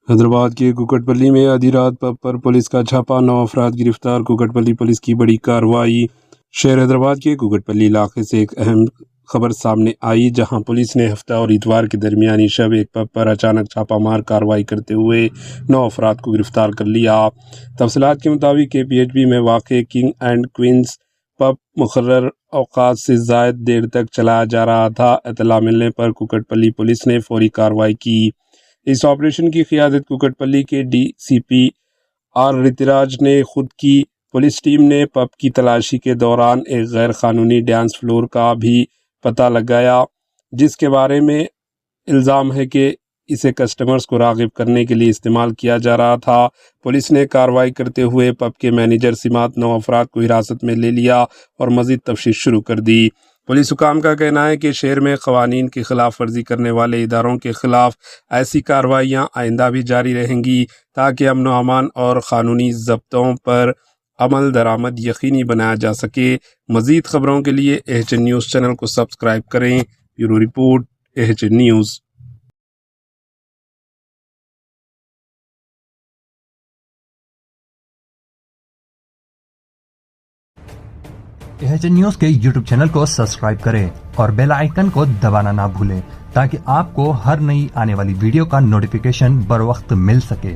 حیدرآباد کے کوکٹ پلی میں آدھی رات پب پر پولیس کا چھاپا، 9 افراد گرفتار۔ کوکٹ پلی پولیس کی بڑی کارروائی۔ شہر حیدرآباد کے کوکٹ پلی علاقے سے ایک اہم خبر سامنے آئی، جہاں پولیس نے ہفتہ اور اتوار کے درمیانی شب ایک پب پر اچانک چھاپا مار کارروائی کرتے ہوئے 9 افراد کو گرفتار کر لیا۔ تفصیلات کے مطابق KPHB میں واقع کنگ اینڈ کوئنز پب مقرر اوقات سے زائد دیر تک چلایا جا رہا تھا۔ اطلاع ملنے پر کوکٹ پلی پولیس نے فوری کارروائی کی۔ اس آپریشن کی قیادت کوکٹ پلی کے DCP R رتیراج نے خود کی۔ پولیس ٹیم نے پب کی تلاشی کے دوران ایک غیر قانونی ڈانس فلور کا بھی پتہ لگایا، جس کے بارے میں الزام ہے کہ اسے کسٹمرز کو راغب کرنے کے لیے استعمال کیا جا رہا تھا۔ پولیس نے کارروائی کرتے ہوئے پب کے مینیجر سمیت 9 افراد کو حراست میں لے لیا اور مزید تفتیش شروع کر دی۔ پولیس حکام کا کہنا ہے کہ شہر میں قوانین کی خلاف ورزی کرنے والے اداروں کے خلاف ایسی کارروائیاں آئندہ بھی جاری رہیں گی، تاکہ امن و امان اور قانونی ضابطوں پر عمل درآمد یقینی بنایا جا سکے۔ مزید خبروں کے لیے AHN نیوز چینل کو سبسکرائب کریں۔ Bureau report, AHN news. AHN news کے YouTube چینل کو سبسکرائب کریں اور بیل آئیکن کو دبانا نہ بھولیں، تاکہ آپ کو ہر نئی آنے والی ویڈیو کا نوٹیفیکیشن بر وقت مل سکے۔